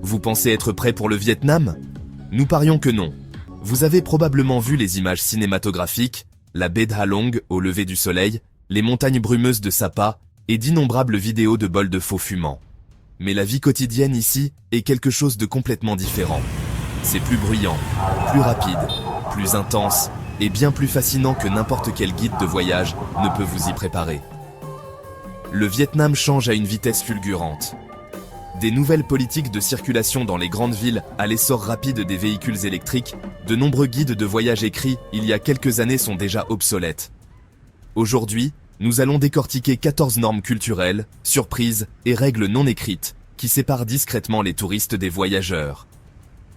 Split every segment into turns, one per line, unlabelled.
Vous pensez être prêt pour le Vietnam? Nous parions que non. Vous avez probablement vu les images cinématographiques, la baie de Ha Long au lever du soleil, les montagnes brumeuses de Sapa et d'innombrables vidéos de bols de faux fumants. Mais la vie quotidienne ici est quelque chose de complètement différent. C'est plus bruyant, plus rapide, plus intense et bien plus fascinant que n'importe quel guide de voyage ne peut vous y préparer. Le Vietnam change à une vitesse fulgurante. Des nouvelles politiques de circulation dans les grandes villes à l'essor rapide des véhicules électriques, de nombreux guides de voyage écrits il y a quelques années sont déjà obsolètes. Aujourd'hui, nous allons décortiquer 14 normes culturelles, surprises et règles non écrites qui séparent discrètement les touristes des voyageurs.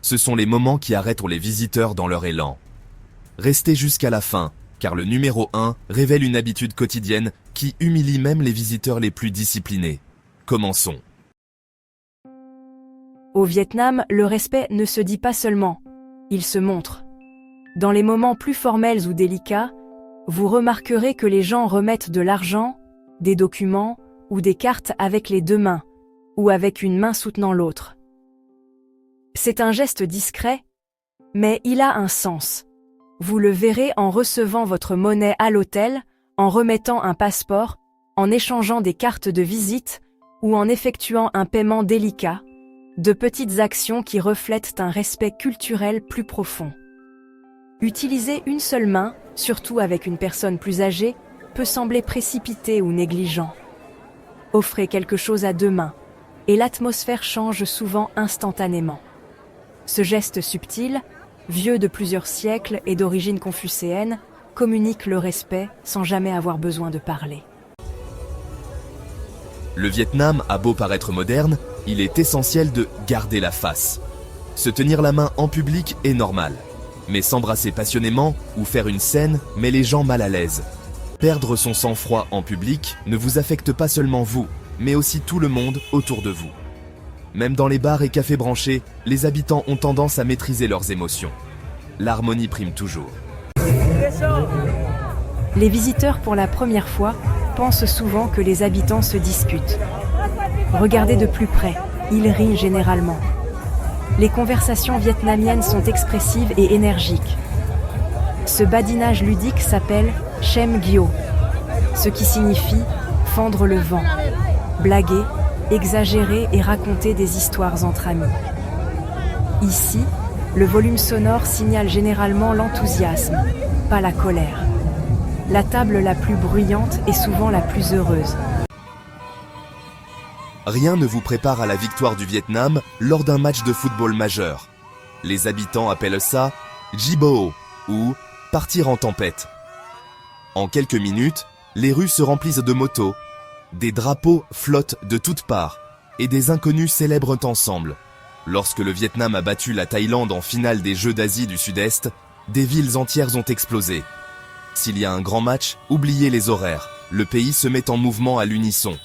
Ce sont les moments qui arrêtent les visiteurs dans leur élan. Restez jusqu'à la fin, car le numéro 1 révèle une habitude quotidienne qui humilie même les visiteurs les plus disciplinés. Commençons.
Au Vietnam, le respect ne se dit pas seulement, il se montre. Dans les moments plus formels ou délicats, vous remarquerez que les gens remettent de l'argent, des documents ou des cartes avec les deux mains, ou avec une main soutenant l'autre. C'est un geste discret, mais il a un sens. Vous le verrez en recevant votre monnaie à l'hôtel, en remettant un passeport, en échangeant des cartes de visite ou en effectuant un paiement délicat, de petites actions qui reflètent un respect culturel plus profond. Utiliser une seule main, surtout avec une personne plus âgée, peut sembler précipité ou négligent. Offrez quelque chose à deux mains, et l'atmosphère change souvent instantanément. Ce geste subtil, vieux de plusieurs siècles et d'origine confucéenne, communique le respect sans jamais avoir besoin de parler.
Le Vietnam a beau paraître moderne, il est essentiel de garder la face. Se tenir la main en public est normal, mais s'embrasser passionnément ou faire une scène met les gens mal à l'aise. Perdre son sang-froid en public ne vous affecte pas seulement vous, mais aussi tout le monde autour de vous. Même dans les bars et cafés branchés, les habitants ont tendance à maîtriser leurs émotions. L'harmonie prime toujours.
Les visiteurs pour la première fois pensent souvent que les habitants se discutent. Regardez de plus près, ils rient généralement. Les conversations vietnamiennes sont expressives et énergiques. Ce badinage ludique s'appelle Chem Gyo, ce qui signifie fendre le vent, blaguer, exagérer et raconter des histoires entre amis. Ici, le volume sonore signale généralement l'enthousiasme, pas la colère. La table la plus bruyante est souvent la plus heureuse.
Rien ne vous prépare à la victoire du Vietnam lors d'un match de football majeur. Les habitants appellent ça Jibo ou partir en tempête. En quelques minutes, les rues se remplissent de motos, des drapeaux flottent de toutes parts et des inconnus célèbrent ensemble. Lorsque le Vietnam a battu la Thaïlande en finale des Jeux d'Asie du Sud-Est, des villes entières ont explosé. S'il y a un grand match, oubliez les horaires. Le pays se met en mouvement à l'unisson.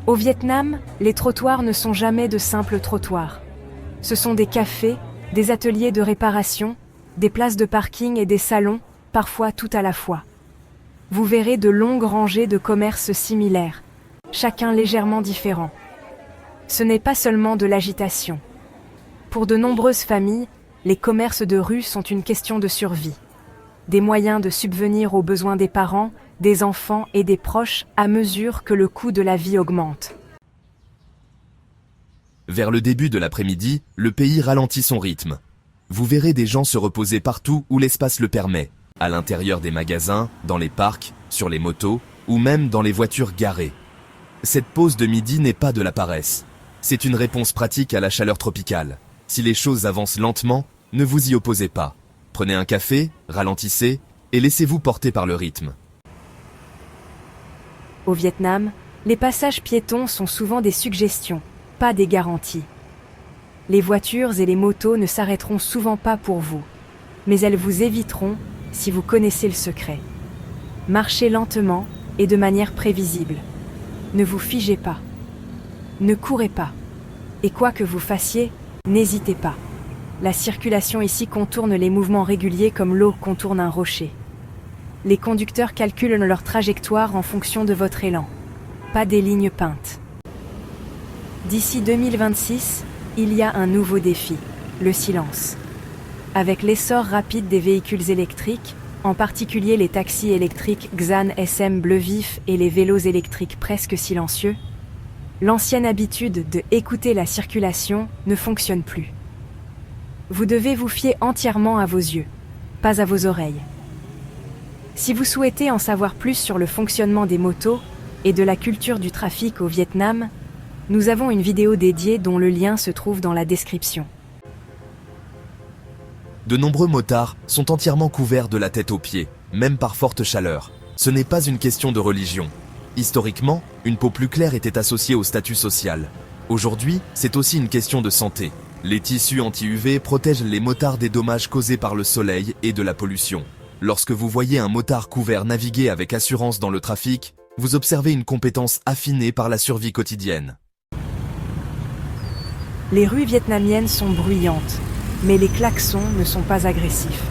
Au Vietnam, les trottoirs ne sont jamais de simples trottoirs. Ce sont des cafés, des ateliers de réparation, des places de parking et des salons, parfois tout à la fois. Vous verrez de longues rangées de commerces similaires, chacun légèrement différent. Ce n'est pas seulement de l'agitation. Pour de nombreuses familles, les commerces de rue sont une question de survie. Des moyens de subvenir aux besoins des parents, des enfants et des proches à mesure que le coût de la vie augmente.
Vers le début de l'après-midi, le pays ralentit son rythme. Vous verrez des gens se reposer partout où l'espace le permet, à l'intérieur des magasins, dans les parcs, sur les motos ou même dans les voitures garées. Cette pause de midi n'est pas de la paresse. C'est une réponse pratique à la chaleur tropicale. Si les choses avancent lentement, ne vous y opposez pas. Prenez un café, ralentissez et laissez-vous porter par le rythme.
Au Vietnam, les passages piétons sont souvent des suggestions, pas des garanties. Les voitures et les motos ne s'arrêteront souvent pas pour vous, mais elles vous éviteront si vous connaissez le secret. Marchez lentement et de manière prévisible. Ne vous figez pas. Ne courez pas. Et quoi que vous fassiez, n'hésitez pas. La circulation ici contourne les mouvements réguliers comme l'eau contourne un rocher. Les conducteurs calculent leur trajectoire en fonction de votre élan, pas des lignes peintes. D'ici 2026, il y a un nouveau défi, le silence. Avec l'essor rapide des véhicules électriques, en particulier les taxis électriques Xan SM bleu vif et les vélos électriques presque silencieux, l'ancienne habitude de écouter la circulation ne fonctionne plus. Vous devez vous fier entièrement à vos yeux, pas à vos oreilles. Si vous souhaitez en savoir plus sur le fonctionnement des motos et de la culture du trafic au Vietnam, nous avons une vidéo dédiée dont le lien se trouve dans la description.
De nombreux motards sont entièrement couverts de la tête aux pieds, même par forte chaleur. Ce n'est pas une question de religion. Historiquement, une peau plus claire était associée au statut social. Aujourd'hui, c'est aussi une question de santé. Les tissus anti-UV protègent les motards des dommages causés par le soleil et de la pollution. Lorsque vous voyez un motard couvert naviguer avec assurance dans le trafic, vous observez une compétence affinée par la survie quotidienne.
Les rues vietnamiennes sont bruyantes, mais les klaxons ne sont pas agressifs.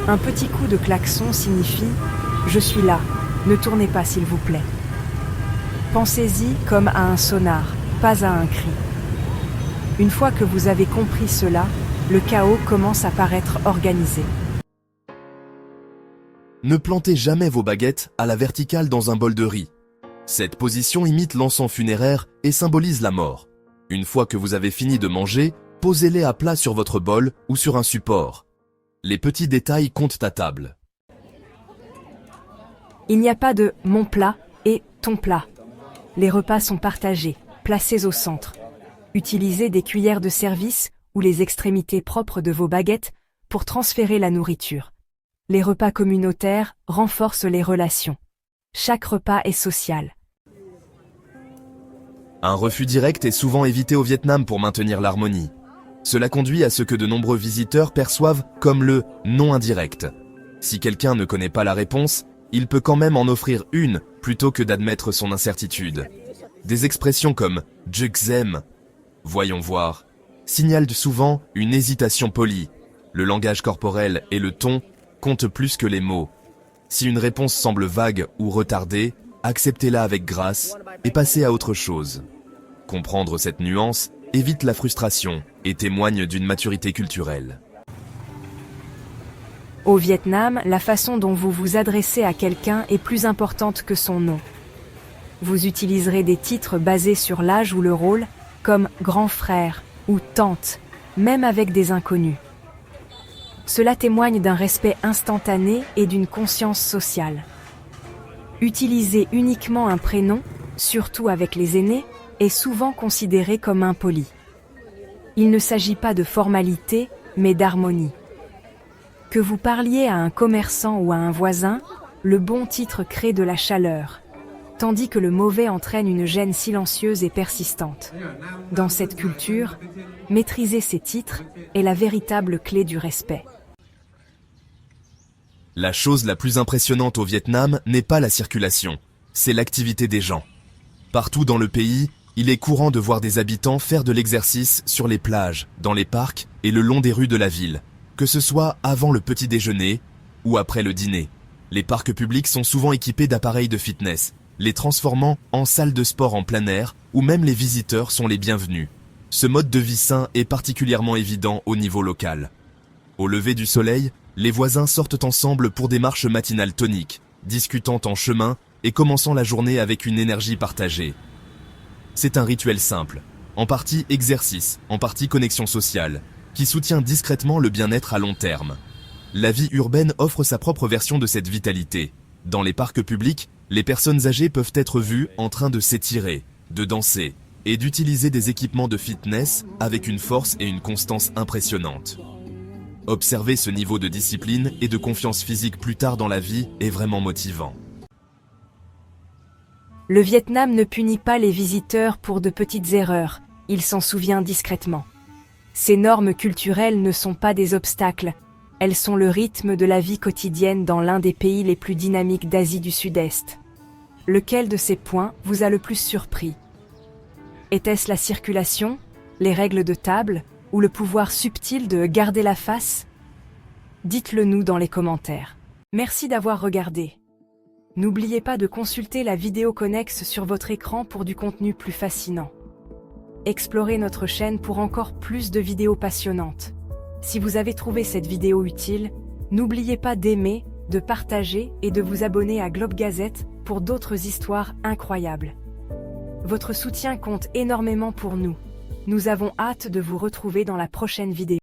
Un petit coup de klaxon signifie « Je suis là, ne tournez pas s'il vous plaît ». Pensez-y comme à un sonar, pas à un cri. Une fois que vous avez compris cela, le chaos commence à paraître organisé.
Ne plantez jamais vos baguettes à la verticale dans un bol de riz. Cette position imite l'encens funéraire et symbolise la mort. Une fois que vous avez fini de manger, posez-les à plat sur votre bol ou sur un support. Les petits détails comptent à table.
Il n'y a pas de « mon plat » et « ton plat ». Les repas sont partagés, placés au centre. Utilisez des cuillères de service ou les extrémités propres de vos baguettes pour transférer la nourriture. Les repas communautaires renforcent les relations. Chaque repas est social.
Un refus direct est souvent évité au Vietnam pour maintenir l'harmonie. Cela conduit à ce que de nombreux visiteurs perçoivent comme le non indirect. Si quelqu'un ne connaît pas la réponse, il peut quand même en offrir une plutôt que d'admettre son incertitude. Des expressions comme « je xaime »,« voyons voir » signalent souvent une hésitation polie. Le langage corporel et le ton comptent plus que les mots. Si une réponse semble vague ou retardée, acceptez-la avec grâce et passez à autre chose. Comprendre cette nuance évite la frustration et témoigne d'une maturité culturelle.
Au Vietnam, la façon dont vous vous adressez à quelqu'un est plus importante que son nom. Vous utiliserez des titres basés sur l'âge ou le rôle, comme grand frère ou tante, même avec des inconnus. Cela témoigne d'un respect instantané et d'une conscience sociale. Utiliser uniquement un prénom, surtout avec les aînés, est souvent considéré comme impoli. Il ne s'agit pas de formalité, mais d'harmonie. Que vous parliez à un commerçant ou à un voisin, le bon titre crée de la chaleur, tandis que le mauvais entraîne une gêne silencieuse et persistante. Dans cette culture, maîtriser ces titres est la véritable clé du respect.
La chose la plus impressionnante au Vietnam n'est pas la circulation, c'est l'activité des gens. Partout dans le pays, il est courant de voir des habitants faire de l'exercice sur les plages, dans les parcs et le long des rues de la ville, que ce soit avant le petit déjeuner ou après le dîner. Les parcs publics sont souvent équipés d'appareils de fitness, les transformant en salles de sport en plein air où même les visiteurs sont les bienvenus. Ce mode de vie sain est particulièrement évident au niveau local. Au lever du soleil, les voisins sortent ensemble pour des marches matinales toniques, discutant en chemin et commençant la journée avec une énergie partagée. C'est un rituel simple, en partie exercice, en partie connexion sociale, qui soutient discrètement le bien-être à long terme. La vie urbaine offre sa propre version de cette vitalité. Dans les parcs publics, les personnes âgées peuvent être vues en train de s'étirer, de danser et d'utiliser des équipements de fitness avec une force et une constance impressionnantes. Observer ce niveau de discipline et de confiance physique plus tard dans la vie est vraiment motivant.
Le Vietnam ne punit pas les visiteurs pour de petites erreurs, il s'en souvient discrètement. Ces normes culturelles ne sont pas des obstacles, elles sont le rythme de la vie quotidienne dans l'un des pays les plus dynamiques d'Asie du Sud-Est. Lequel de ces points vous a le plus surpris? Était-ce la circulation, les règles de table, ou le pouvoir subtil de garder la face? Dites-le nous dans les commentaires. Merci d'avoir regardé. N'oubliez pas de consulter la vidéo connexe sur votre écran pour du contenu plus fascinant. Explorez notre chaîne pour encore plus de vidéos passionnantes. Si vous avez trouvé cette vidéo utile, n'oubliez pas d'aimer, de partager et de vous abonner à Globe Gazette pour d'autres histoires incroyables. Votre soutien compte énormément pour nous. Nous avons hâte de vous retrouver dans la prochaine vidéo.